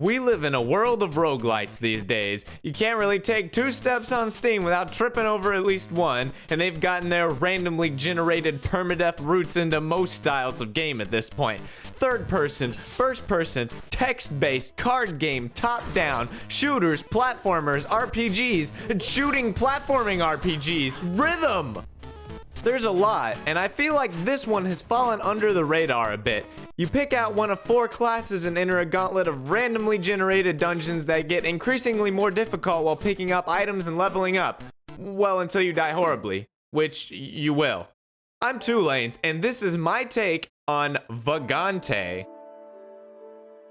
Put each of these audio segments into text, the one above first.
We live in a world of roguelites these days. You can't really take 2 steps on Steam without tripping over at least one, and they've gotten their randomly generated permadeath roots into most styles of game at this point. Third person, first person, text-based, card game, top-down, shooters, platformers, RPGs, shooting platforming RPGs, rhythm! There's a lot, and I feel like this one has fallen under the radar a bit. You pick out one of 4 classes and enter a gauntlet of randomly generated dungeons that get increasingly more difficult while picking up items and leveling up. Well, until you die horribly, which you will. I'm Lainz, and this is my take on Vagante.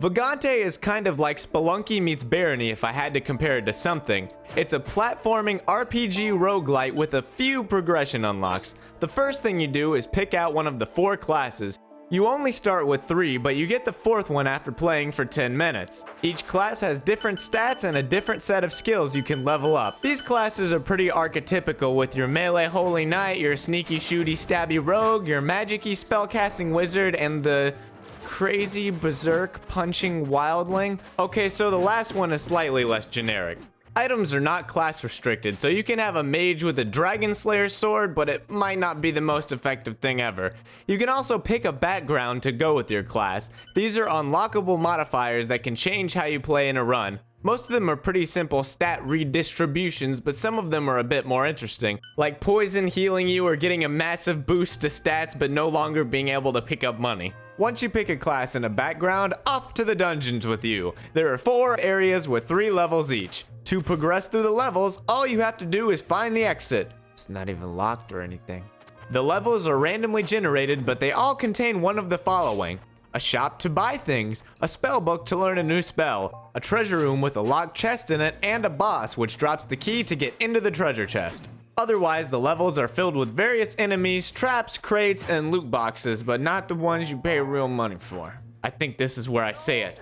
Vagante is kind of like Spelunky meets Barony if I had to compare it to something. It's a platforming RPG roguelite with a few progression unlocks. The first thing you do is pick out one of the 4 classes. You only start with 3, but you get the 4th one after playing for 10 minutes. Each class has different stats and a different set of skills you can level up. These classes are pretty archetypical with your melee holy knight, your sneaky shooty stabby rogue, your magic-y spellcasting wizard, and the crazy berserk punching wildling. Okay, so the last one is slightly less generic. Items are not class restricted, so you can have a mage with a dragon slayer sword, but it might not be the most effective thing ever. You can also pick a background to go with your class. These are unlockable modifiers that can change how you play in a run. Most of them are pretty simple stat redistributions, but some of them are a bit more interesting, like poison healing you or getting a massive boost to stats but no longer being able to pick up money. Once you pick a class and a background, off to the dungeons with you. There are 4 areas with 3 levels each. To progress through the levels, all you have to do is find the exit. It's not even locked or anything. The levels are randomly generated, but they all contain one of the following: a shop to buy things, a spell book to learn a new spell, a treasure room with a locked chest in it, and a boss which drops the key to get into the treasure chest. Otherwise, the levels are filled with various enemies, traps, crates, and loot boxes, but not the ones you pay real money for. I think this is where I say it.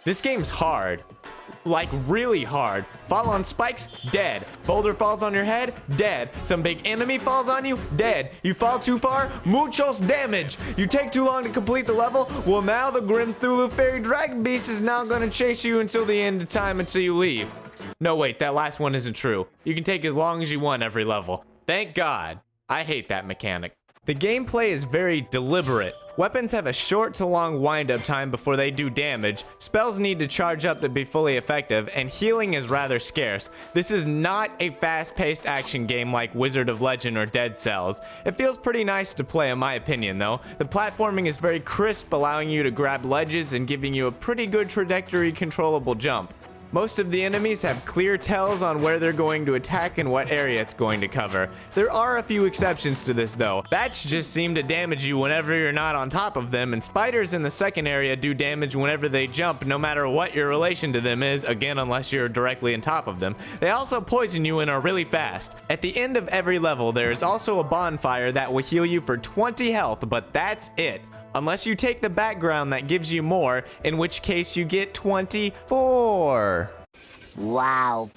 This game's hard. Like really hard. Fall on spikes, dead. Boulder falls on your head, dead. Some big enemy falls on you, dead. You fall too far, muchos damage. You take too long to complete the level, well now the Grim Thulu Fairy Dragon Beast is now gonna chase you until the end of time until you leave. No wait, that last one isn't true. You can take as long as you want every level. Thank God. I hate that mechanic. The gameplay is very deliberate. Weapons have a short to long wind-up time before they do damage, spells need to charge up to be fully effective, and healing is rather scarce. This is not a fast-paced action game like Wizard of Legend or Dead Cells. It feels pretty nice to play in my opinion though. The platforming is very crisp, allowing you to grab ledges and giving you a pretty good trajectory controllable jump. Most of the enemies have clear tells on where they're going to attack and what area it's going to cover. There are a few exceptions to this though. Bats just seem to damage you whenever you're not on top of them, and spiders in the second area do damage whenever they jump, no matter what your relation to them is, again unless you're directly on top of them. They also poison you and are really fast. At the end of every level, there is also a bonfire that will heal you for 20 health, but that's it. Unless you take the background that gives you more, in which case you get 24. Wow.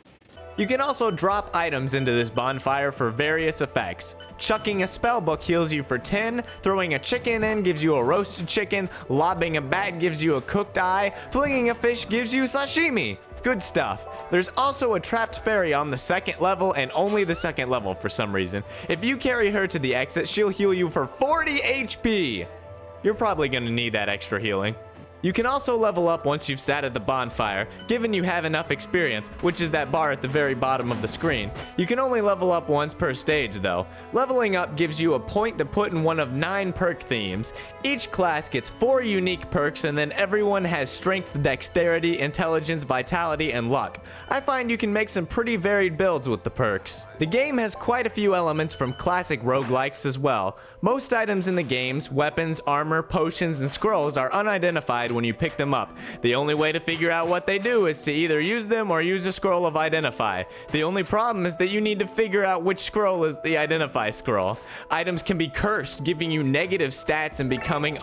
You can also drop items into this bonfire for various effects. Chucking a spellbook heals you for 10, throwing a chicken in gives you a roasted chicken, lobbing a bat gives you a cooked eye, flinging a fish gives you sashimi. Good stuff. There's also a trapped fairy on the 2nd level, and only the 2nd level for some reason. If you carry her to the exit, she'll heal you for 40 HP. You're probably going to need that extra healing. You can also level up once you've sat at the bonfire, given you have enough experience, which is that bar at the very bottom of the screen. You can only level up once per stage though. Leveling up gives you a point to put in one of 9 perk themes. Each class gets 4 unique perks, and then everyone has strength, dexterity, intelligence, vitality, and luck. I find you can make some pretty varied builds with the perks. The game has quite a few elements from classic roguelikes as well. Most items in the games, weapons, armor, potions, and scrolls are unidentified when you pick them up. The only way to figure out what they do is to either use them or use a scroll of identify. The only problem is that you need to figure out which scroll is the identify scroll. Items can be cursed, giving you negative stats and becoming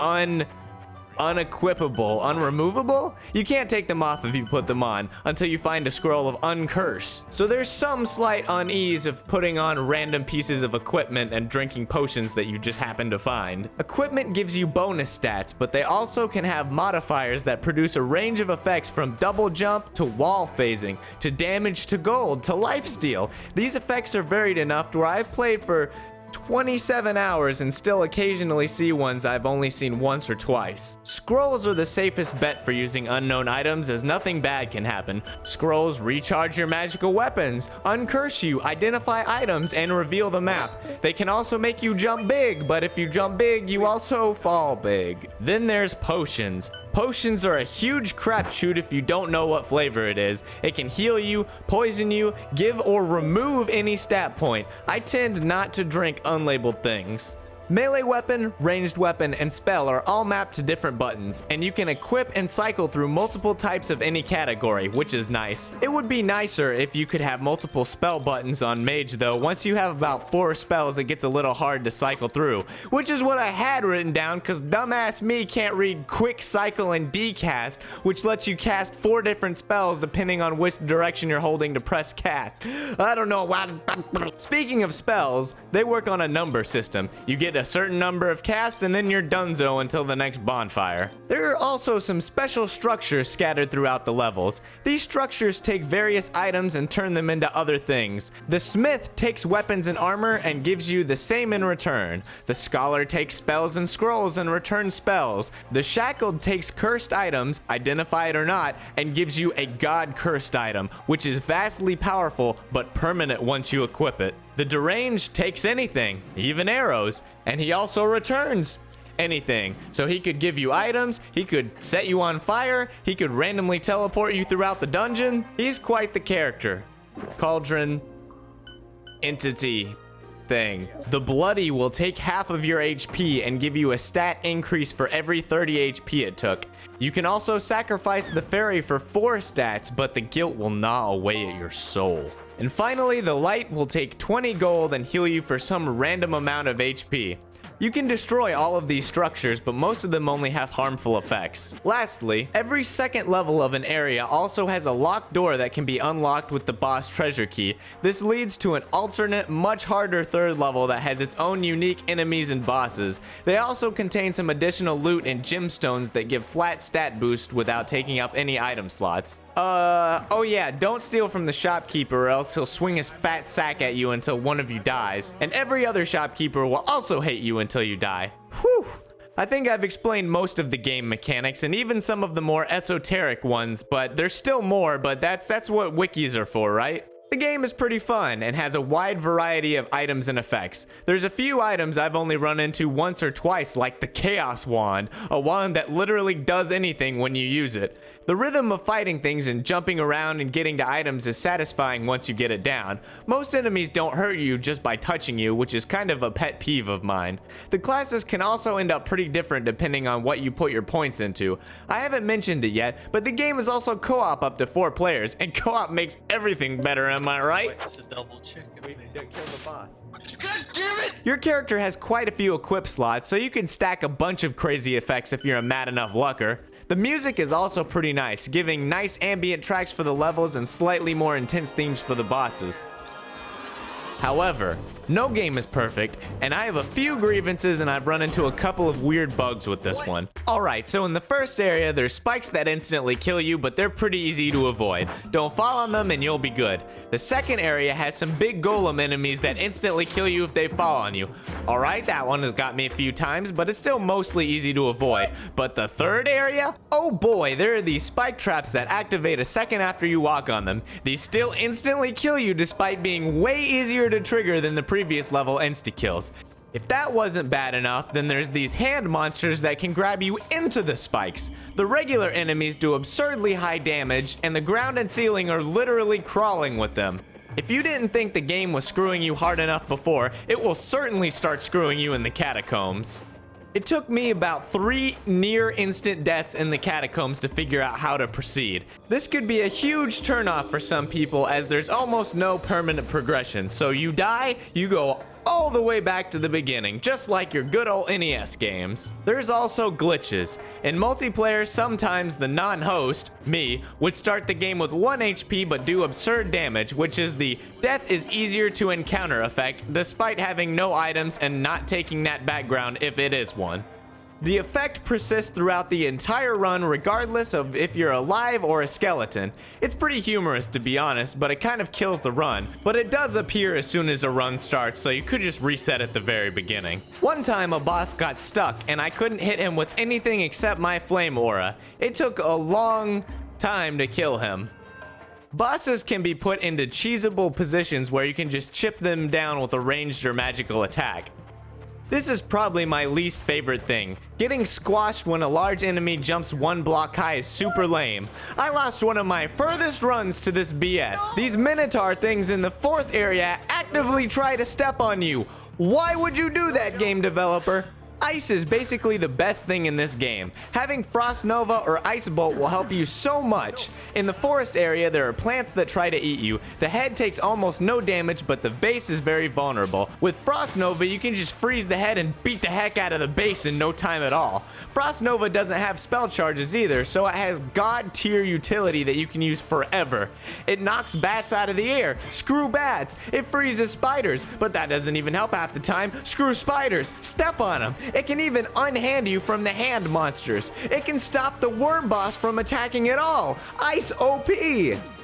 unequipable, unremovable. You can't take them off if you put them on until you find a scroll of uncurse. So there's some slight unease of putting on random pieces of equipment and drinking potions that you just happen to find. Equipment gives you bonus stats, but they also can have modifiers that produce a range of effects from double jump to wall phasing to damage to gold to lifesteal. These effects are varied enough to where I've played for 27 hours and still occasionally see ones I've only seen once or twice. Scrolls are the safest bet for using unknown items, as nothing bad can happen. Scrolls recharge your magical weapons, uncurse you, identify items, and reveal the map. They can also make you jump big, but if you jump big, you also fall big. Then there's potions. Potions are a huge crapshoot if you don't know what flavor it is. It can heal you, poison you, give or remove any stat point. I tend not to drink unlabeled things. Melee weapon, ranged weapon, and spell are all mapped to different buttons, and you can equip and cycle through multiple types of any category, which is nice. It would be nicer if you could have multiple spell buttons on mage though. Once you have about 4 spells, it gets a little hard to cycle through, which is what I had written down because dumbass me can't read quick cycle and decast, which lets you cast 4 different spells depending on which direction you're holding to press cast. I don't know why. Speaking of spells, they work on a number system. You get a certain number of cast and then you're donezo until the next bonfire. There are also some special structures scattered throughout the levels. These structures take various items and turn them into other things. The smith takes weapons and armor and gives you the same in return. The scholar takes spells and scrolls and returns spells. The shackled takes cursed items, identified or not, and gives you a god cursed item, which is vastly powerful but permanent once you equip it. The deranged takes anything, even arrows, and he also returns anything. So he could give you items, he could set you on fire, he could randomly teleport you throughout the dungeon. He's quite the character. Cauldron entity thing. The bloody will take half of your HP and give you a stat increase for every 30 HP it took. You can also sacrifice the fairy for 4 stats, but the guilt will gnaw away at your soul. And finally, the light will take 20 gold and heal you for some random amount of HP. You can destroy all of these structures, but most of them only have harmful effects. Lastly, every second level of an area also has a locked door that can be unlocked with the boss treasure key. This leads to an alternate, much harder third level that has its own unique enemies and bosses. They also contain some additional loot and gemstones that give flat stat boost without taking up any item slots. Oh yeah, don't steal from the shopkeeper or else he'll swing his fat sack at you until one of you dies. And every other shopkeeper will also hate you until you die. Whew. I think I've explained most of the game mechanics and even some of the more esoteric ones, but there's still more, but that's what wikis are for, right? The game is pretty fun and has a wide variety of items and effects. There's a few items I've only run into once or twice, like the Chaos Wand, a wand that literally does anything when you use it. The rhythm of fighting things and jumping around and getting to items is satisfying once you get it down. Most enemies don't hurt you just by touching you, which is kind of a pet peeve of mine. The classes can also end up pretty different depending on what you put your points into. I haven't mentioned it yet, but the game is also co-op up to 4 players, and co-op makes everything better, am I right? It's a double check. We killed the boss. God damn it! Your character has quite a few equip slots, so you can stack a bunch of crazy effects if you're a mad enough lucker. The music is also pretty nice, giving nice ambient tracks for the levels and slightly more intense themes for the bosses. However, no game is perfect, and I have a few grievances and I've run into a couple of weird bugs with this one. Alright, so in the first area, there's spikes that instantly kill you, but they're pretty easy to avoid. Don't fall on them and you'll be good. The second area has some big golem enemies that instantly kill you if they fall on you. Alright, that one has got me a few times, but it's still mostly easy to avoid. But the third area? Oh boy, there are these spike traps that activate a second after you walk on them. These still instantly kill you despite being way easier to trigger than the previous level insta-kills. If that wasn't bad enough, then there's these hand monsters that can grab you into the spikes. The regular enemies do absurdly high damage, and the ground and ceiling are literally crawling with them. If you didn't think the game was screwing you hard enough before, it will certainly start screwing you in the catacombs. It took me about 3 near instant deaths in the catacombs to figure out how to proceed. This could be a huge turnoff for some people as there's almost no permanent progression. So you die, you go all the way back to the beginning, just like your good old NES games. There's also glitches. In multiplayer, sometimes the non-host, me, would start the game with 1 HP but do absurd damage, which is the death is easier to encounter effect, despite having no items and not taking that background if it is one. The effect persists throughout the entire run regardless of if you're alive or a skeleton. It's pretty humorous to be honest, but it kind of kills the run. But it does appear as soon as a run starts, so you could just reset at the very beginning. One time a boss got stuck and I couldn't hit him with anything except my flame aura. It took a long time to kill him. Bosses can be put into cheesable positions where you can just chip them down with a ranged or magical attack. This is probably my least favorite thing. Getting squashed when a large enemy jumps 1 block high is super lame. I lost one of my furthest runs to this BS. These Minotaur things in the 4th area actively try to step on you. Why would you do that, game developer? Ice is basically the best thing in this game. Having Frost Nova or Ice Bolt will help you so much. In the forest area, there are plants that try to eat you. The head takes almost no damage, but the base is very vulnerable. With Frost Nova, you can just freeze the head and beat the heck out of the base in no time at all. Frost Nova doesn't have spell charges either, so it has god tier utility that you can use forever. It knocks bats out of the air. Screw bats. It freezes spiders, but that doesn't even help half the time. Screw spiders. Step on them. It can even unhand you from the hand monsters. It can stop the worm boss from attacking at all. Ice OP!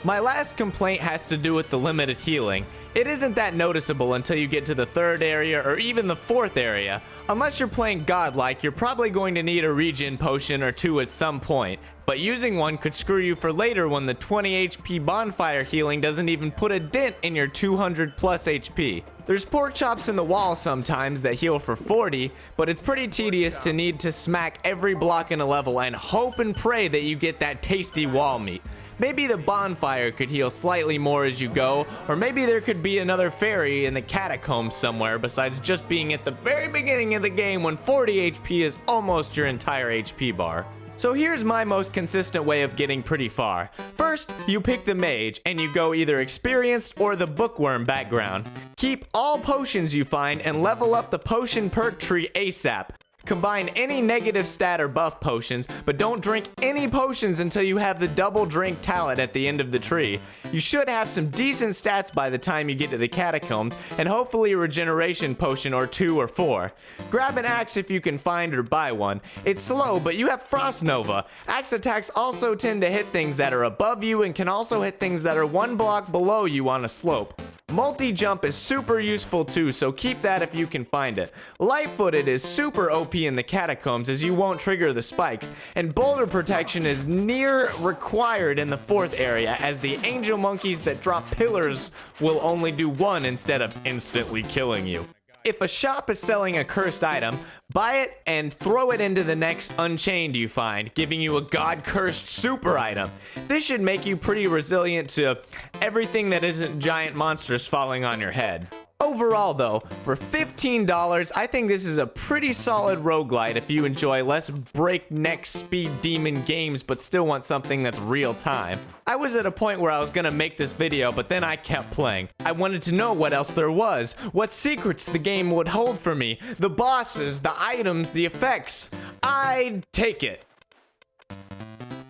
My last complaint has to do with the limited healing. It isn't that noticeable until you get to the 3rd area or even the 4th area. Unless you're playing godlike, you're probably going to need a regen potion or 2 at some point. But using one could screw you for later when the 20 HP bonfire healing doesn't even put a dent in your 200 plus HP. There's pork chops in the wall sometimes that heal for 40, but it's pretty tedious to need to smack every block in a level and hope and pray that you get that tasty wall meat. Maybe the bonfire could heal slightly more as you go, or maybe there could be another fairy in the catacombs somewhere besides just being at the very beginning of the game when 40 HP is almost your entire HP bar. So here's my most consistent way of getting pretty far. First, you pick the mage, and you go either experienced or the bookworm background. Keep all potions you find and level up the potion perk tree ASAP. Combine any negative stat or buff potions, but don't drink any potions until you have the double drink talent at the end of the tree. You should have some decent stats by the time you get to the catacombs, and hopefully a regeneration potion or 2 or 4. Grab an axe if you can find or buy one. It's slow, but you have Frost Nova. Axe attacks also tend to hit things that are above you and can also hit things that are 1 block below you on a slope. Multi-jump is super useful too, so keep that if you can find it. Lightfooted is super OP in the catacombs as you won't trigger the spikes, and Boulder Protection is near required in the 4th area as the angel monkeys that drop pillars will only do 1 instead of instantly killing you. If a shop is selling a cursed item, buy it and throw it into the next Unchained you find, giving you a god-cursed super item. This should make you pretty resilient to everything that isn't giant monsters falling on your head. Overall though, for $15, I think this is a pretty solid roguelite if you enjoy less breakneck speed demon games but still want something that's real time. I was at a point where I was gonna make this video, but then I kept playing. I wanted to know what else there was, what secrets the game would hold for me, the bosses, the items, the effects. I'd take it.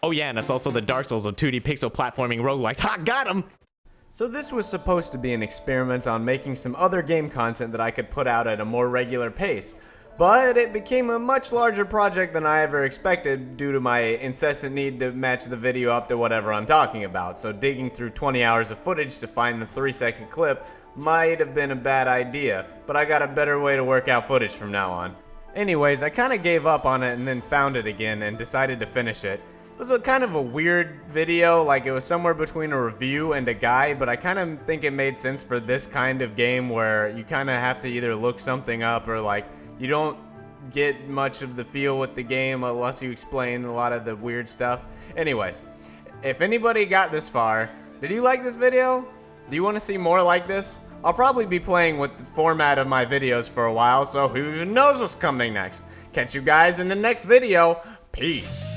Oh yeah, and it's also the Dark Souls of 2D pixel platforming roguelike. Ha, got him! So this was supposed to be an experiment on making some other game content that I could put out at a more regular pace, but it became a much larger project than I ever expected due to my incessant need to match the video up to whatever I'm talking about, so digging through 20 hours of footage to find the 3-second clip might have been a bad idea, but I got a better way to work out footage from now on. Anyways, I kinda gave up on it and then found it again and decided to finish it. It was a kind of a weird video, like it was somewhere between a review and a guide, but I kind of think it made sense for this kind of game where you kind of have to either look something up or like you don't get much of the feel with the game unless you explain a lot of the weird stuff. Anyways, if anybody got this far, did you like this video? Do you want to see more like this? I'll probably be playing with the format of my videos for a while, so who even knows what's coming next. Catch you guys in the next video. Peace.